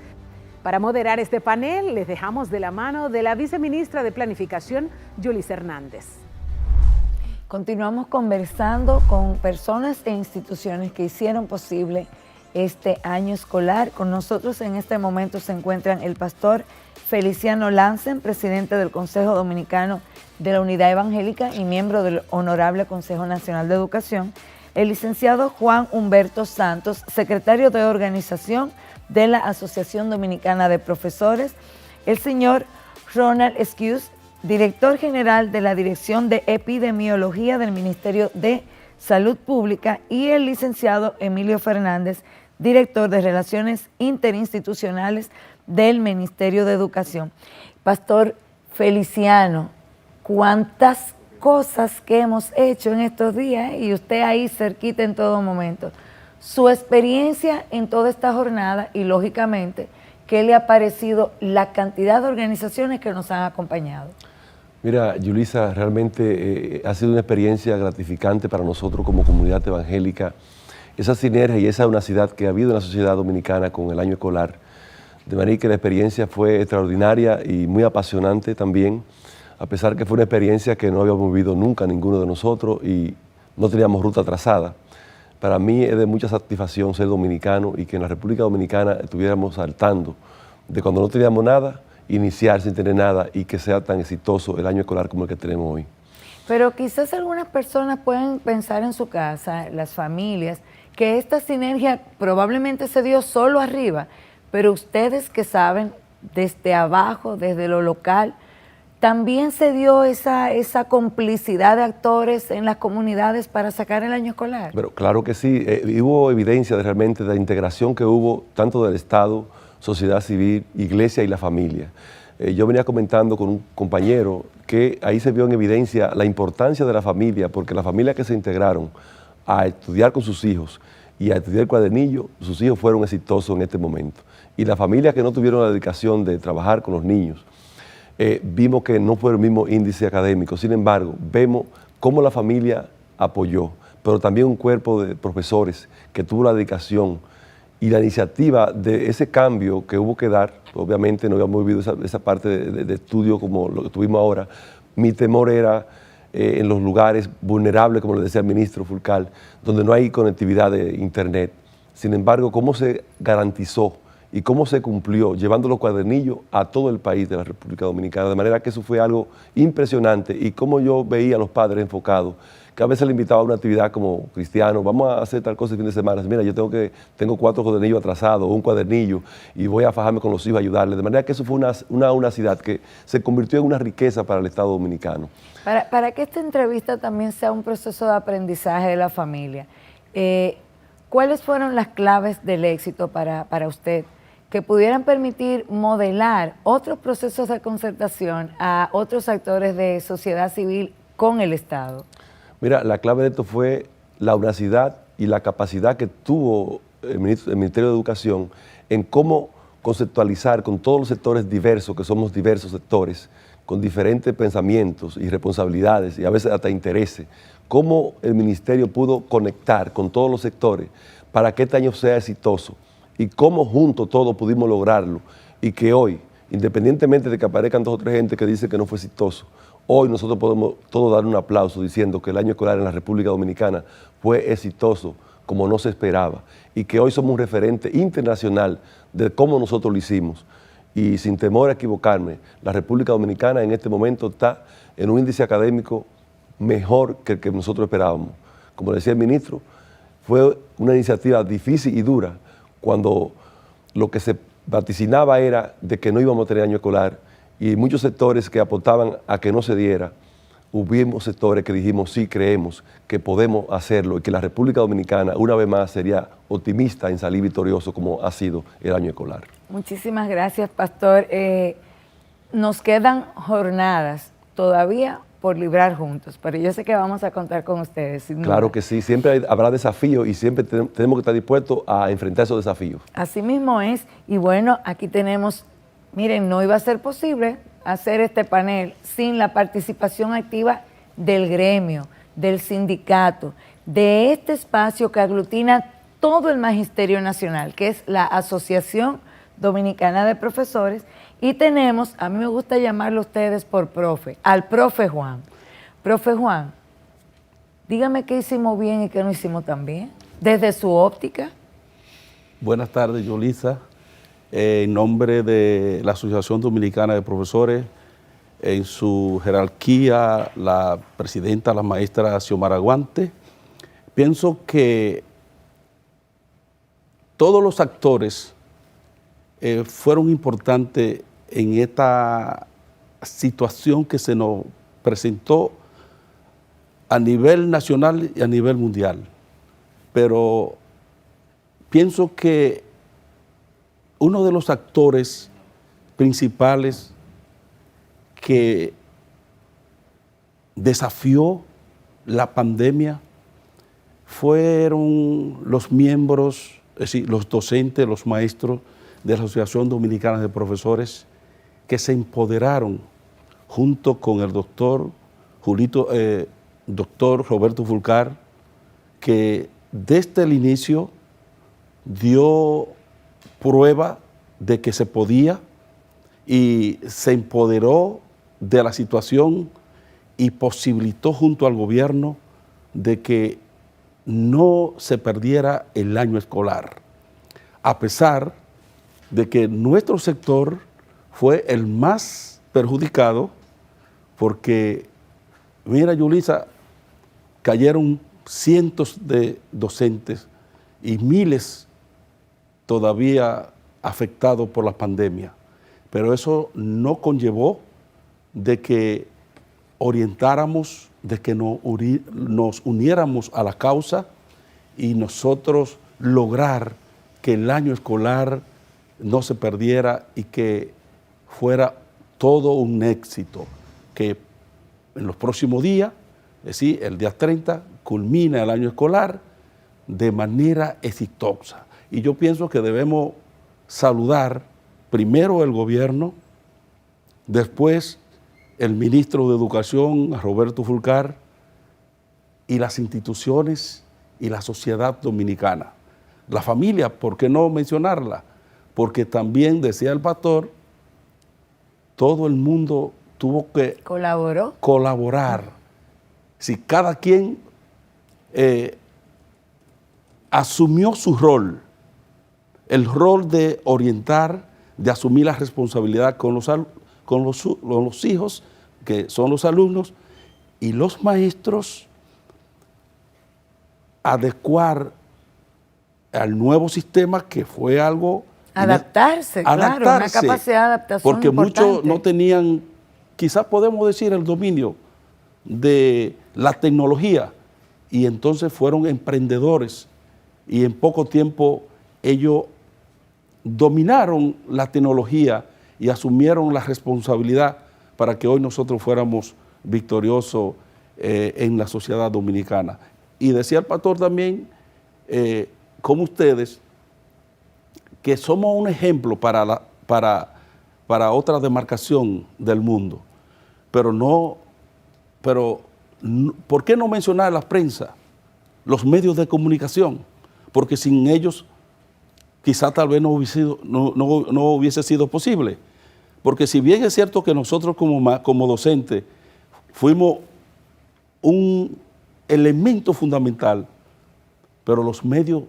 Para moderar este panel, les dejamos de la mano de la viceministra de Planificación, Yulis Hernández. Continuamos conversando con personas e instituciones que hicieron posible este año escolar. Con nosotros en este momento se encuentran el pastor Feliciano Lassen, presidente del Consejo Dominicano de la Unidad Evangélica y miembro del Honorable Consejo Nacional de Educación, el licenciado Juan Humberto Santos, secretario de organización de la Asociación Dominicana de Profesores, el señor Ronald Esquius, director general de la Dirección de Epidemiología del Ministerio de Salud Pública, y el licenciado Emilio Fernández, director de Relaciones Interinstitucionales del Ministerio de Educación. Pastor Feliciano, ¿cuántas cosas que hemos hecho en estos días? Y usted ahí cerquita en todo momento. Su experiencia en toda esta jornada y, lógicamente, ¿qué le ha parecido la cantidad de organizaciones que nos han acompañado? Mira, Yulisa, realmente ha sido una experiencia gratificante para nosotros como comunidad evangélica. Esa sinergia y esa unicidad que ha habido en la sociedad dominicana con el año escolar, de manera que la experiencia fue extraordinaria y muy apasionante también, a pesar que fue una experiencia que no habíamos vivido nunca ninguno de nosotros y no teníamos ruta trazada. Para mí es de mucha satisfacción ser dominicano y que en la República Dominicana estuviéramos saltando de cuando no teníamos nada, iniciar sin tener nada y que sea tan exitoso el año escolar como el que tenemos hoy. Pero quizás algunas personas pueden pensar en su casa, las familias, que esta sinergia probablemente se dio solo arriba, pero ustedes que saben desde abajo, desde lo local, también se dio esa complicidad de actores en las comunidades para sacar el año escolar. Pero claro que sí, hubo evidencia realmente de la integración que hubo tanto del Estado, sociedad civil, iglesia y la familia. Yo venía comentando con un compañero que ahí se vio en evidencia la importancia de la familia, porque las familias que se integraron a estudiar con sus hijos y a estudiar el cuadernillo, sus hijos fueron exitosos en este momento. Y las familias que no tuvieron la dedicación de trabajar con los niños, vimos que no fue el mismo índice académico. Sin embargo, vemos cómo la familia apoyó, pero también un cuerpo de profesores que tuvo la dedicación y la iniciativa de ese cambio que hubo que dar. Obviamente no habíamos vivido esa parte de estudio como lo que tuvimos ahora. Mi temor era en los lugares vulnerables, como le decía el ministro Fulcal, donde no hay conectividad de internet. Sin embargo, cómo se garantizó y cómo se cumplió llevando los cuadernillos a todo el país de la República Dominicana, de manera que eso fue algo impresionante, y cómo yo veía a los padres enfocados, que a veces le invitaba a una actividad como cristiano, vamos a hacer tal cosa el fin de semana, mira, yo tengo 4 cuadernillos atrasados, un cuadernillo, y voy a fajarme con los hijos a ayudarles, de manera que eso fue una unicidad que se convirtió en una riqueza para el Estado Dominicano. Para que esta entrevista también sea un proceso de aprendizaje de la familia, ¿cuáles fueron las claves del éxito para usted que pudieran permitir modelar otros procesos de concertación a otros actores de sociedad civil con el Estado? Mira, la clave de esto fue la unicidad y la capacidad que tuvo el Ministerio de Educación en cómo conceptualizar con todos los sectores diversos, que somos diversos sectores, con diferentes pensamientos y responsabilidades y a veces hasta intereses, cómo el Ministerio pudo conectar con todos los sectores para que este año sea exitoso y cómo juntos todos pudimos lograrlo y que hoy, independientemente de que aparezcan 2 o 3 gente que dice que no fue exitoso, hoy nosotros podemos todos dar un aplauso diciendo que el año escolar en la República Dominicana fue exitoso como no se esperaba y que hoy somos un referente internacional de cómo nosotros lo hicimos. Y sin temor a equivocarme, la República Dominicana en este momento está en un índice académico mejor que el que nosotros esperábamos. Como decía el ministro, fue una iniciativa difícil y dura cuando lo que se vaticinaba era de que no íbamos a tener año escolar y muchos sectores que aportaban a que no se diera, hubimos sectores que dijimos sí, creemos que podemos hacerlo y que la República Dominicana una vez más sería optimista en salir victorioso como ha sido el año escolar. Muchísimas gracias, pastor. Nos quedan jornadas todavía por librar juntos, pero yo sé que vamos a contar con ustedes. Sin Claro duda. que sí, siempre habrá desafíos y siempre tenemos que estar dispuestos a enfrentar esos desafíos. Así mismo es, y bueno, aquí tenemos, miren, no iba a ser posible hacer este panel sin la participación activa del gremio, del sindicato, de este espacio que aglutina todo el Magisterio Nacional, que es la Asociación Dominicana de Profesores, y tenemos, a mí me gusta llamarlo a ustedes por profe, al profe Juan. Profe Juan, dígame qué hicimos bien y qué no hicimos tan bien, desde su óptica. Buenas tardes, Yolisa. En nombre de la Asociación Dominicana de Profesores, en su jerarquía, la presidenta, la maestra Xiomara Guante, pienso que todos los actores fueron importantes en esta situación que se nos presentó a nivel nacional y a nivel mundial. Pero pienso que uno de los actores principales que desafió la pandemia fueron los miembros, es decir, los docentes, los maestros de la Asociación Dominicana de Profesores, que se empoderaron junto con el doctor Roberto Fulcar, que desde el inicio dio prueba de que se podía y se empoderó de la situación y posibilitó junto al gobierno de que no se perdiera el año escolar, a pesar de que nuestro sector fue el más perjudicado porque, mira, Yulisa, cayeron cientos de docentes y miles todavía afectados por la pandemia. Pero eso no conllevó de que orientáramos, de que nos uniéramos a la causa y nosotros lograr que el año escolar no se perdiera y que fuera todo un éxito, que en los próximos días, es decir, el día 30, culmina el año escolar de manera exitosa. Y yo pienso que debemos saludar primero el gobierno, después el ministro de Educación, Roberto Fulcar, y las instituciones y la sociedad dominicana. La familia, ¿por qué no mencionarla? Porque también, decía el pastor, todo el mundo tuvo que colaborar. Si cada quien asumió su rol, el rol de orientar, de asumir la responsabilidad con los hijos, que son los alumnos, y los maestros adecuar al nuevo sistema, que fue algo... Adaptarse, claro, una capacidad de adaptación porque importante. Muchos no tenían, quizás podemos decir, el dominio de la tecnología, y entonces fueron emprendedores, y en poco tiempo ellos dominaron la tecnología y asumieron la responsabilidad para que hoy nosotros fuéramos victoriosos en la sociedad dominicana. Y decía el pastor también, como ustedes, que somos un ejemplo para otra demarcación del mundo. Pero ¿por qué no mencionar la prensa, los medios de comunicación? Porque sin ellos quizá tal vez no hubiese sido posible. Porque si bien es cierto que nosotros como docentes fuimos un elemento fundamental, pero los medios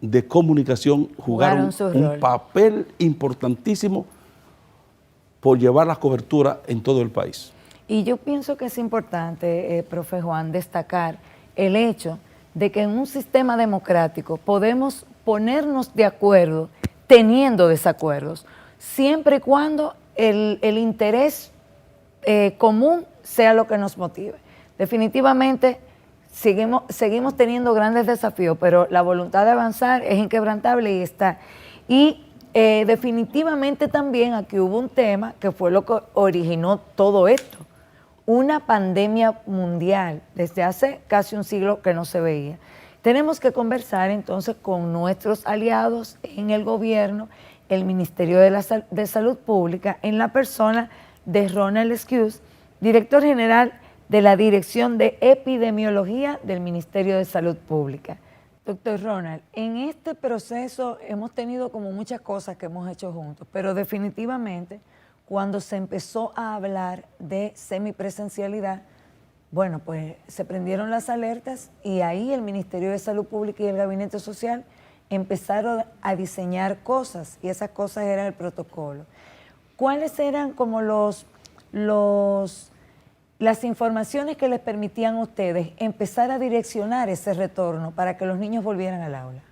de comunicación jugaron un papel importantísimo por llevar la cobertura en todo el país. Y yo pienso que es importante, profe Juan, destacar el hecho de que en un sistema democrático podemos ponernos de acuerdo teniendo desacuerdos, siempre y cuando el interés común sea lo que nos motive. Definitivamente seguimos teniendo grandes desafíos, pero la voluntad de avanzar es inquebrantable y está. Y definitivamente también aquí hubo un tema que fue lo que originó todo esto, una pandemia mundial desde hace casi un siglo que no se veía. Tenemos que conversar entonces con nuestros aliados en el gobierno, el Ministerio de Salud Pública, en la persona de Ronald Esquius, director general de la Dirección de Epidemiología del Ministerio de Salud Pública. Doctor Ronald, en este proceso hemos tenido como muchas cosas que hemos hecho juntos, pero definitivamente cuando se empezó a hablar de semipresencialidad, bueno, pues se prendieron las alertas y ahí el Ministerio de Salud Pública y el Gabinete Social empezaron a diseñar cosas y esas cosas eran el protocolo. ¿Cuáles eran como las informaciones que les permitían a ustedes empezar a direccionar ese retorno para que los niños volvieran al aula?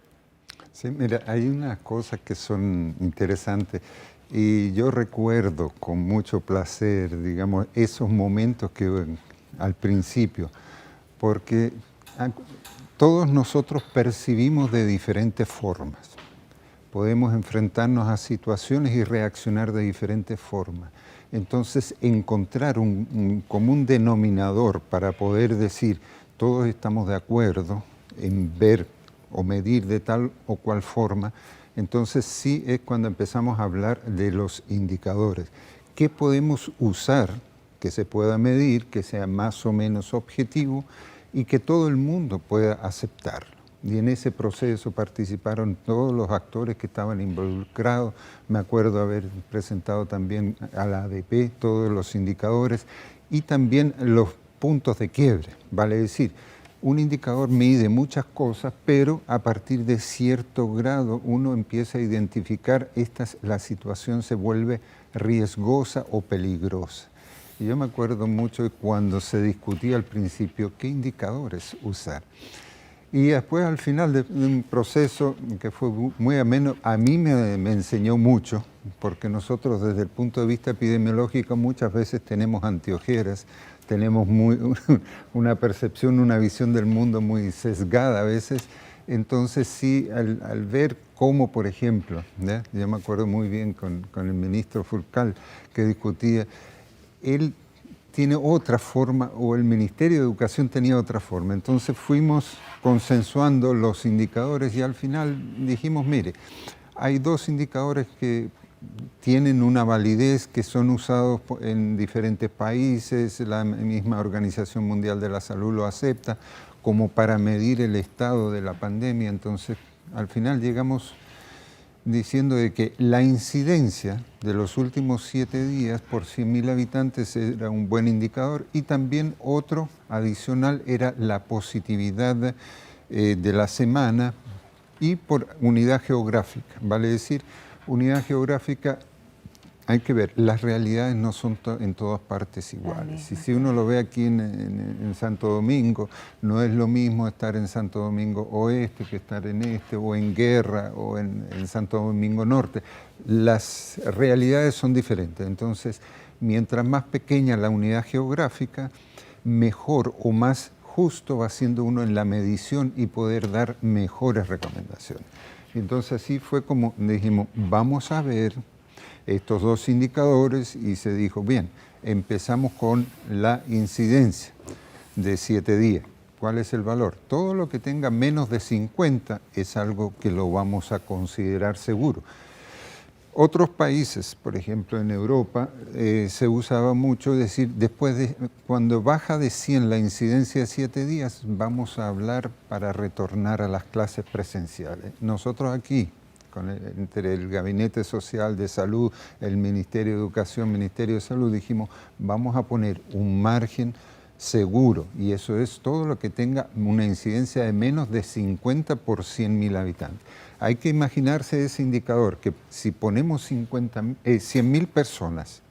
Sí, mira, hay unas cosas que son interesantes y yo recuerdo con mucho placer, digamos, esos momentos que al principio, porque todos nosotros percibimos de diferentes formas. Podemos enfrentarnos a situaciones y reaccionar de diferentes formas. Entonces, encontrar un común denominador para poder decir todos estamos de acuerdo en ver o medir de tal o cual forma, entonces sí es cuando empezamos a hablar de los indicadores. ¿Qué podemos usar que se pueda medir, que sea más o menos objetivo y que todo el mundo pueda aceptarlo? Y en ese proceso participaron todos los actores que estaban involucrados. Me acuerdo haber presentado también a la ADP todos los indicadores y también los puntos de quiebre. Vale decir, un indicador mide muchas cosas, pero a partir de cierto grado uno empieza a identificar la situación se vuelve riesgosa o peligrosa. Y yo me acuerdo mucho cuando se discutía al principio qué indicadores usar. Y después al final de un proceso que fue muy ameno, a mí me enseñó mucho, porque nosotros desde el punto de vista epidemiológico muchas veces tenemos anteojeras, tenemos una percepción, una visión del mundo muy sesgada a veces. Entonces sí, al ver cómo, por ejemplo, yo me acuerdo muy bien con el ministro Furcal que discutía, él tiene otra forma, o el Ministerio de Educación tenía otra forma. Entonces fuimos consensuando los indicadores y al final dijimos, mire, hay dos indicadores que tienen una validez, que son usados en diferentes países, la misma Organización Mundial de la Salud lo acepta, como para medir el estado de la pandemia. Entonces, al final llegamos diciendo de que la incidencia de los últimos 7 días por 100.000 habitantes era un buen indicador y también otro adicional era la positividad de la semana y por unidad geográfica. Vale decir, unidad geográfica, hay que ver, las realidades no son en todas partes iguales. Y si uno lo ve aquí en Santo Domingo, no es lo mismo estar en Santo Domingo Oeste que estar en este, o en Guerra, o en Santo Domingo Norte. Las realidades son diferentes. Entonces, mientras más pequeña la unidad geográfica, mejor o más justo va siendo uno en la medición y poder dar mejores recomendaciones. Entonces, así fue como dijimos, vamos a ver estos dos indicadores y se dijo, bien, empezamos con la incidencia de 7 días. ¿Cuál es el valor? Todo lo que tenga menos de 50 es algo que lo vamos a considerar seguro. Otros países, por ejemplo en Europa, se usaba mucho decir, cuando baja de 100 la incidencia de 7 días, vamos a hablar para retornar a las clases presenciales. Nosotros aquí, entre el Gabinete Social de Salud, el Ministerio de Educación, Ministerio de Salud, dijimos, vamos a poner un margen seguro, y eso es todo lo que tenga una incidencia de menos de 50 por 100.000 habitantes. Hay que imaginarse ese indicador, que si ponemos 100.000 personas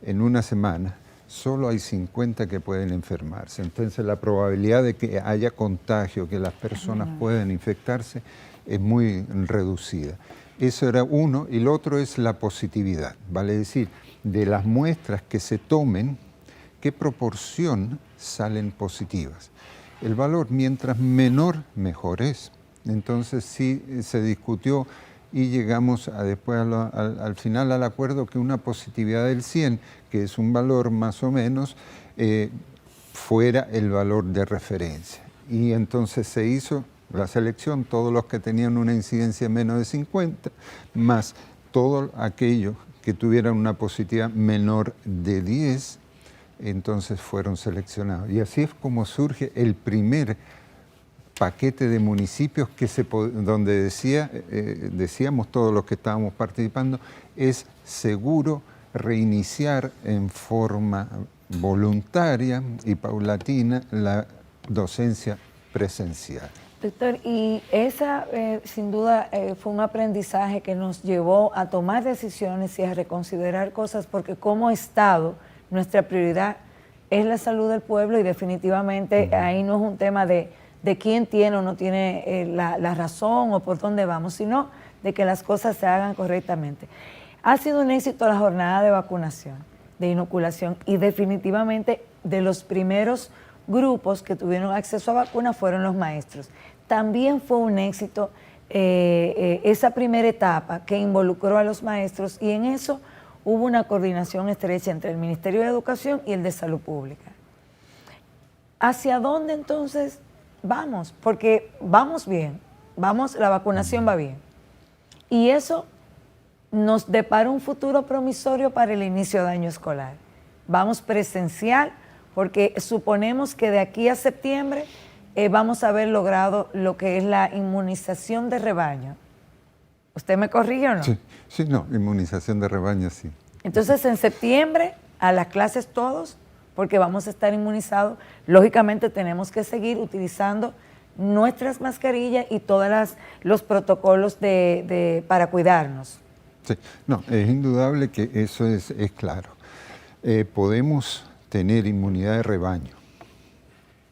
en una semana, solo hay 50 que pueden enfermarse. Entonces la probabilidad de que haya contagio, que las personas puedan infectarse, es muy reducida. Eso era uno, y lo otro es la positividad, vale decir, de las muestras que se tomen, qué proporción salen positivas. El valor, mientras menor, mejor es. Entonces sí se discutió y llegamos después al final al acuerdo que una positividad del 100, que es un valor más o menos, fuera el valor de referencia. Y entonces se hizo la selección, todos los que tenían una incidencia menos de 50, más todos aquellos que tuvieran una positividad menor de 10, entonces fueron seleccionados. Y así es como surge el primer paquete de municipios que donde decíamos todos los que estábamos participando, es seguro reiniciar en forma voluntaria y paulatina la docencia presencial. Doctor, y esa sin duda fue un aprendizaje que nos llevó a tomar decisiones y a reconsiderar cosas, porque como Estado nuestra prioridad es la salud del pueblo y definitivamente ahí no es un tema de quién tiene o no tiene la razón o por dónde vamos, sino de que las cosas se hagan correctamente. Ha sido un éxito la jornada de vacunación, de inoculación, y definitivamente de los primeros grupos que tuvieron acceso a vacunas fueron los maestros. También fue un éxito esa primera etapa que involucró a los maestros, y en eso hubo una coordinación estrecha entre el Ministerio de Educación y el de Salud Pública. ¿Hacia dónde entonces vamos? Porque vamos bien, la vacunación va bien. Y eso nos depara un futuro promisorio para el inicio de año escolar. Vamos presencial, porque suponemos que de aquí a septiembre vamos a haber logrado lo que es la inmunización de rebaño. ¿Usted me corrige o no? Sí, no, inmunización de rebaño, sí. Entonces, en septiembre, a las clases todos, porque vamos a estar inmunizados, lógicamente tenemos que seguir utilizando nuestras mascarillas y todos los protocolos para cuidarnos. Sí, no, es indudable que eso es claro. Podemos tener inmunidad de rebaño,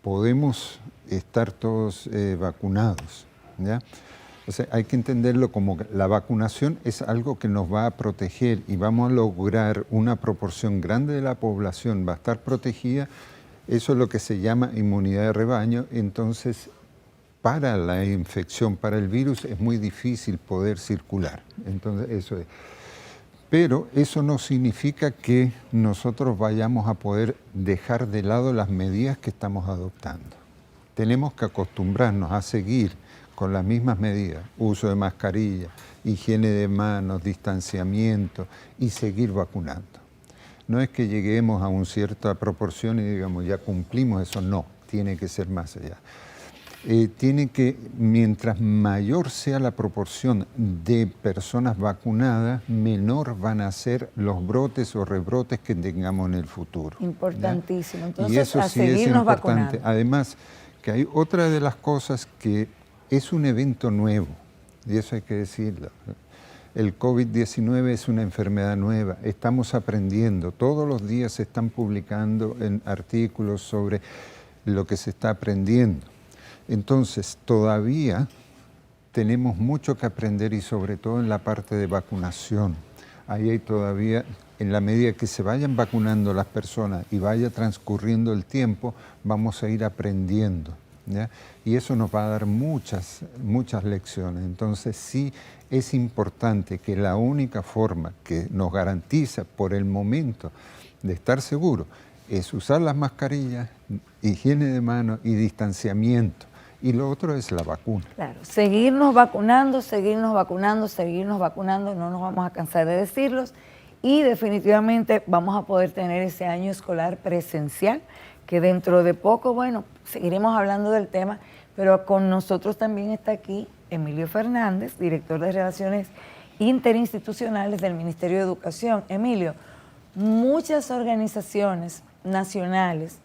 podemos estar todos vacunados, ¿ya? O sea, hay que entenderlo como que la vacunación es algo que nos va a proteger y vamos a lograr una proporción grande de la población va a estar protegida. Eso es lo que se llama inmunidad de rebaño. Entonces, para la infección, para el virus, es muy difícil poder circular. Entonces, eso es. Pero eso no significa que nosotros vayamos a poder dejar de lado las medidas que estamos adoptando. Tenemos que acostumbrarnos a seguir con las mismas medidas, uso de mascarilla, higiene de manos, distanciamiento y seguir vacunando. No es que lleguemos a una cierta proporción y digamos ya cumplimos eso, no, tiene que ser más allá. Tiene que, mientras mayor sea la proporción de personas vacunadas, menor van a ser los brotes o rebrotes que tengamos en el futuro. Importantísimo. ¿Ya? Entonces, y eso a sí es seguirnos importante. vacunando. Además, que hay otra de las cosas que es un evento nuevo, y eso hay que decirlo. El COVID-19 es una enfermedad nueva, estamos aprendiendo, todos los días se están publicando en artículos sobre lo que se está aprendiendo. Entonces, todavía tenemos mucho que aprender y sobre todo en la parte de vacunación. Ahí hay todavía, en la medida que se vayan vacunando las personas y vaya transcurriendo el tiempo, vamos a ir aprendiendo, ¿ya? Y eso nos va a dar muchas lecciones. Entonces, sí es importante que la única forma que nos garantiza por el momento de estar seguros es usar las mascarillas, higiene de manos y distanciamiento. Y lo otro es la vacuna. Claro, seguirnos vacunando, no nos vamos a cansar de decirlos, y definitivamente vamos a poder tener ese año escolar presencial, que dentro de poco, bueno, seguiremos hablando del tema, pero con nosotros también está aquí Emilio Fernández, director de Relaciones Interinstitucionales del Ministerio de Educación. Emilio, muchas organizaciones nacionales,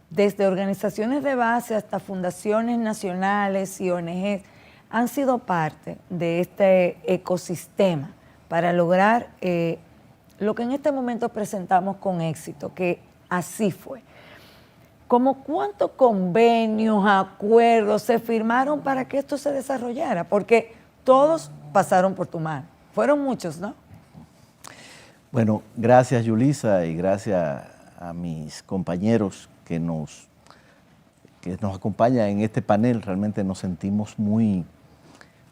desde organizaciones de base hasta fundaciones nacionales y ONGs, han sido parte de este ecosistema para lograr lo que en este momento presentamos con éxito, que así fue. ¿Cómo cuántos convenios, acuerdos se firmaron para que esto se desarrollara? Porque todos pasaron por tu mano. Fueron muchos, ¿no? Bueno, gracias Yulisa y gracias a mis compañeros que nos acompañan en este panel. Realmente nos sentimos muy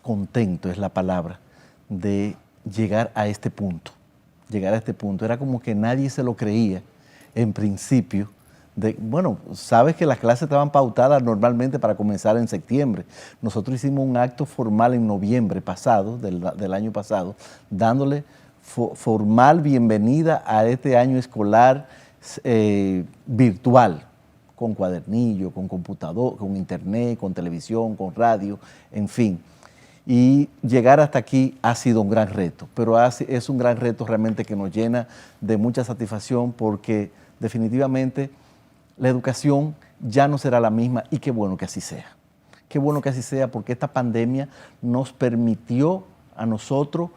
contentos, es la palabra, de llegar a este punto. Era como que nadie se lo creía en principio bueno, sabes que las clases estaban pautadas normalmente para comenzar en septiembre. Nosotros hicimos un acto formal en noviembre pasado, del año pasado, dándole formal bienvenida a este año escolar virtual, con cuadernillo, con computador, con internet, con televisión, con radio, en fin. Y llegar hasta aquí ha sido un gran reto, pero es un gran reto realmente que nos llena de mucha satisfacción porque definitivamente la educación ya no será la misma y qué bueno que así sea. Qué bueno que así sea porque esta pandemia nos permitió a nosotros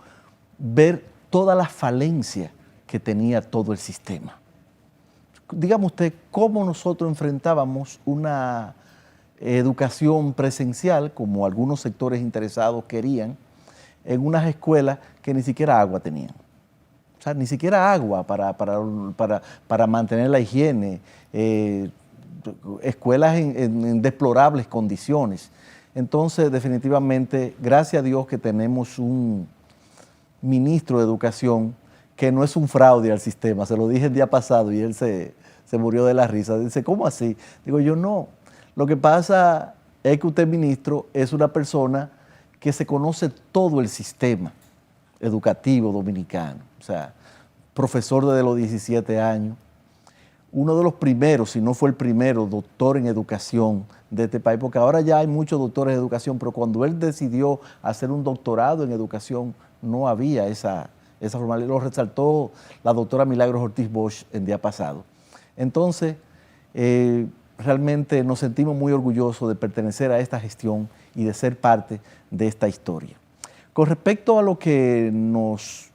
ver todas las falencias que tenía todo el sistema. Dígame usted cómo nosotros enfrentábamos una educación presencial, como algunos sectores interesados querían, en unas escuelas que ni siquiera agua tenían. O sea, ni siquiera agua para mantener la higiene, escuelas en deplorables condiciones. Entonces, definitivamente, gracias a Dios que tenemos un ministro de Educación que no es un fraude al sistema. Se lo dije el día pasado y él se murió de la risa. Dice, ¿cómo así? Digo yo, no. Lo que pasa es que usted, ministro, es una persona que se conoce todo el sistema educativo dominicano. O sea, profesor desde los 17 años. Uno de los primeros, si no fue el primero, doctor en educación de este país, porque ahora ya hay muchos doctores en educación, pero cuando él decidió hacer un doctorado en educación, no había esa formalidad. Lo resaltó la doctora Milagros Ortiz Bosch el día pasado. Entonces, realmente nos sentimos muy orgullosos de pertenecer a esta gestión y de ser parte de esta historia. Con respecto a lo que nos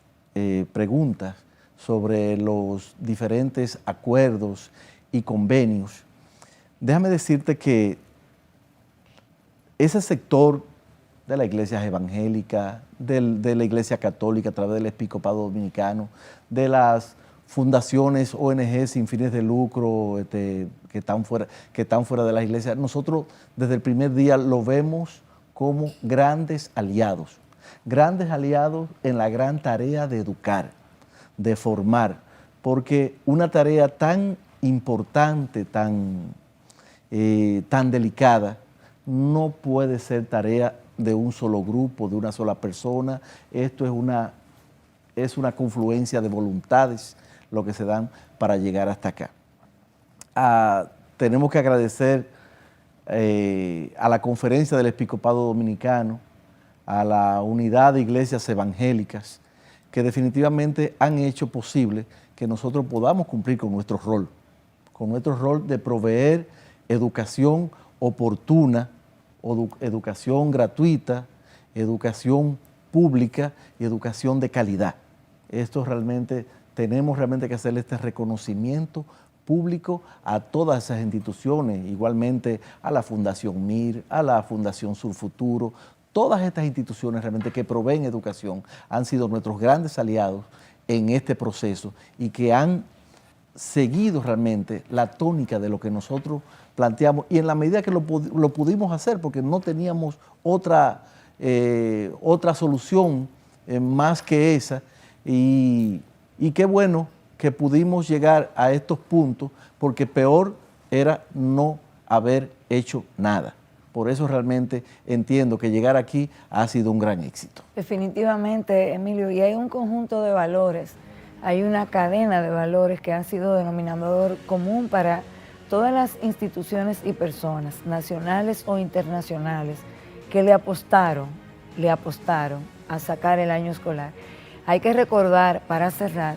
pregunta sobre los diferentes acuerdos y convenios, déjame decirte que ese sector de la iglesia evangélica, de la iglesia católica a través del episcopado dominicano, de las fundaciones, ONG sin fines de lucro que están fuera de la iglesia, nosotros desde el primer día lo vemos como grandes aliados en la gran tarea de educar, de formar, porque una tarea tan importante, tan delicada, no puede ser tarea de un solo grupo, de una sola persona. Esto es una confluencia de voluntades lo que se dan para llegar hasta acá. Tenemos que agradecer a la Conferencia del Episcopado Dominicano, a la Unidad de Iglesias Evangélicas, que definitivamente han hecho posible que nosotros podamos cumplir con nuestro rol de proveer educación oportuna, educación gratuita, educación pública y educación de calidad. Esto realmente, tenemos realmente que hacerle este reconocimiento público a todas esas instituciones, igualmente a la Fundación MIR, a la Fundación Surfuturo. Todas estas instituciones realmente que proveen educación han sido nuestros grandes aliados en este proceso y que han seguido realmente la tónica de lo que nosotros planteamos y en la medida que lo pudimos hacer porque no teníamos otra solución más que esa y qué bueno que pudimos llegar a estos puntos porque peor era no haber hecho nada. Por eso realmente entiendo que llegar aquí ha sido un gran éxito. Definitivamente, Emilio, y hay un conjunto de valores, hay una cadena de valores que ha sido denominador común para todas las instituciones y personas, nacionales o internacionales, que le apostaron a sacar el año escolar. Hay que recordar, para cerrar,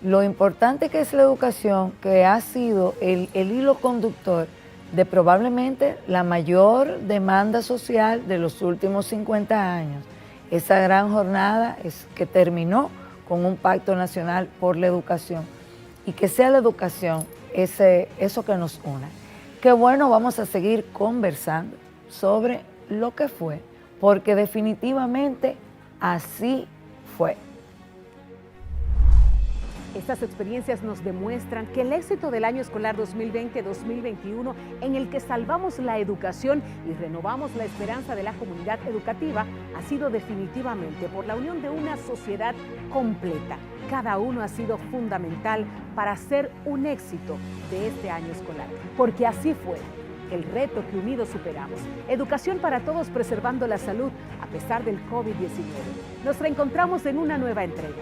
lo importante que es la educación, que ha sido el hilo conductor de probablemente la mayor demanda social de los últimos 50 años. Esa gran jornada que terminó con un pacto nacional por la educación y que sea la educación eso que nos una. Qué bueno, vamos a seguir conversando sobre lo que fue, porque definitivamente así fue. Estas experiencias nos demuestran que el éxito del año escolar 2020-2021, en el que salvamos la educación y renovamos la esperanza de la comunidad educativa, ha sido definitivamente por la unión de una sociedad completa, cada uno ha sido fundamental para hacer un éxito de este año escolar, porque así fue el reto que unidos superamos. Educación para todos preservando la salud a pesar del COVID-19. Nos reencontramos en una nueva entrega.